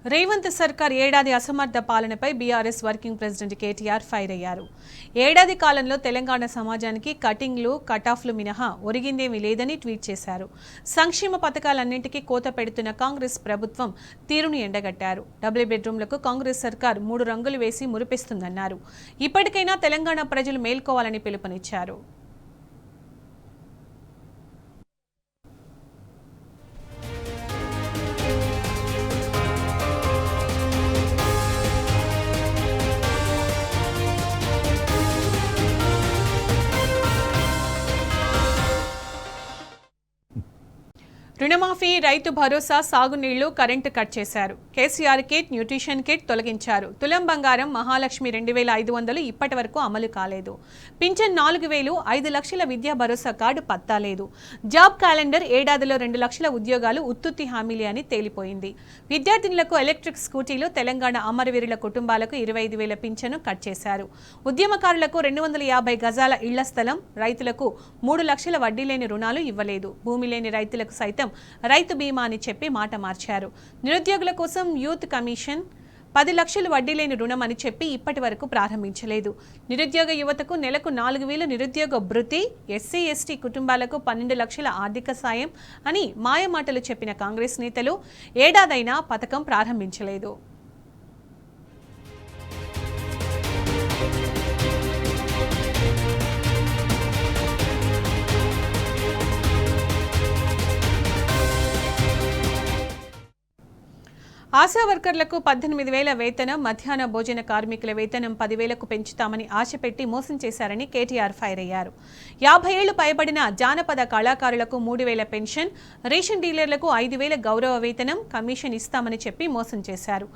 రేవంత్ సర్కార్ ఏడాది అసమర్థ పాలనపై BRS working president KTR fire అయ్యారు. ఏడాది కాలంలో తెలంగాణ సమాజానికి కటింగ్లు, కటాఫ్లు మినహా ఒరిగిందేమీ లేదని ట్వీట్ చేశారు. సంక్షేమ పథకాలన్నింటికీ కోత పెడుతున్న కాంగ్రెస్ ప్రభుత్వం తీరును ఎండగట్టారు. డబుల్ బెడ్రూమ్లకు కాంగ్రెస్ సర్కార్ 3 రంగులు వేసి మురిపిస్తుందన్నారు. ఇప్పటికైనా తెలంగాణ ప్రజలు మేల్కోవాలని పిలుపునిచ్చారు. రుణమాఫీ, రైతు భరోసా, సాగునీళ్లు, కరెంటు కట్ చేశారు. కేసీఆర్ కిట్, న్యూట్రిషన్ కిట్ తొలగించారు. తులం బంగారం, మహాలక్ష్మి 2500 ఇప్పటి వరకు అమలు కాలేదు. పింఛన్ 4000, 5 లక్షల విద్యా భరోసా కార్డు పత్తాలేదు. జాబ్ క్యాలెండర్ ఏడాదిలో 2 లక్షల ఉద్యోగాలు ఉత్తుత్తి హామీలే అని తేలిపోయింది. విద్యార్థినులకు ఎలక్ట్రిక్ స్కూటీలు, తెలంగాణ అమరవీరుల కుటుంబాలకు 25,000 పింఛను కట్ చేశారు. ఉద్యమకారులకు 250 గజాల ఇళ్ల స్థలం, రైతులకు 3 లక్షల వడ్డీ లేని రుణాలు ఇవ్వలేదు. భూమి లేని రైతులకు సైతం రైతు బీమా అని చెప్పి మాట మార్చారు. నిరుద్యోగుల కోసం యూత్ కమిషన్ 10 లక్షలు వడ్డీ లేని రుణం అని చెప్పి ఇప్పటి వరకు ప్రారంభించలేదు. నిరుద్యోగ యువతకు నెలకు 4,000 నిరుద్యోగ భృతి, ఎస్సీ ఎస్టీ కుటుంబాలకు 12 లక్షల ఆర్థిక సాయం అని మాయమాటలు చెప్పిన కాంగ్రెస్ నేతలు ఏడాదైనా పథకం ప్రారంభించలేదు. ఆశా వర్కర్లకు 18,000 వేతనం, మధ్యాహ్న భోజన కార్మికుల వేతనం 10,000కు పెంచుతామని ఆశపెట్టి మోసం చేశారని కేటీఆర్ ఫైర్ అయ్యారు. 50 ఏళ్లు పైబడిన జానపద కళాకారులకు 3,000 పెన్షన్, రేషన్ డీలర్లకు 5,000 గౌరవ వేతనం, కమిషన్ ఇస్తామని చెప్పి మోసం చేశారు.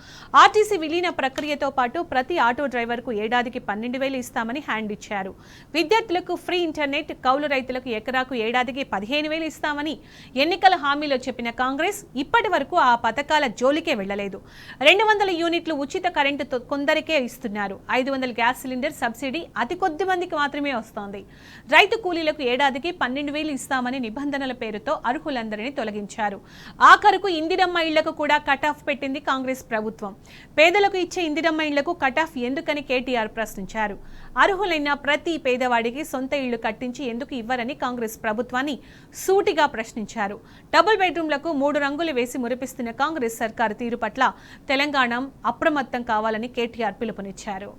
ఆర్టీసీ విలీన ప్రక్రియతో పాటు ప్రతి ఆటో డ్రైవర్కు ఏడాదికి 12,000 ఇస్తామని హ్యాండ్ ఇచ్చారు. విద్యార్థులకు ఫ్రీ ఇంటర్నెట్, కౌలు రైతులకు ఎకరాకు ఏడాదికి 15,000 ఇస్తామని ఎన్నికల హామీలో చెప్పిన కాంగ్రెస్ ఇప్పటి వరకు ఆ పథకాల జోలికే వెళ్లలేదు. 200 యూనిట్లు ఉచిత కరెంటు కొందరికే ఇస్తున్నారు. 500 గ్యాస్ సిలిండర్ సబ్సిడీ అతి కొద్ది మందికి మాత్రమే వస్తోంది. రైతు కూలీలకు ఏడాదికి 12,000 ఇస్తామని నిబంధనల పేరుతో అర్హులందరినీ తొలగించారు. ఆఖరుకు ఇందిరమ్మ ఇళ్లకు కూడా కట్ ఆఫ్ పెట్టింది కాంగ్రెస్ ప్రభుత్వం. పేదలకు ఇచ్చే ఇందిరమ్మ ఇళ్లకు కట్ ఆఫ్ ఎందుకని కేటీఆర్ ప్రశ్నించారు. అర్హులైన ప్రతి పేదవాడికి సొంత ఇళ్లు కట్టించి ఎందుకు ఇవ్వరని కాంగ్రెస్ ప్రభుత్వాన్ని సూటిగా ప్రశ్నించారు. డబుల్ బెడ్రూమ్లకు 3 రంగులు వేసి మురిపిస్తున్న కాంగ్రెస్ సర్కారు తీరు పట్ల తెలంగాణ అప్రమత్తం కావాలని కేటీఆర్ పిలుపునిచ్చారు.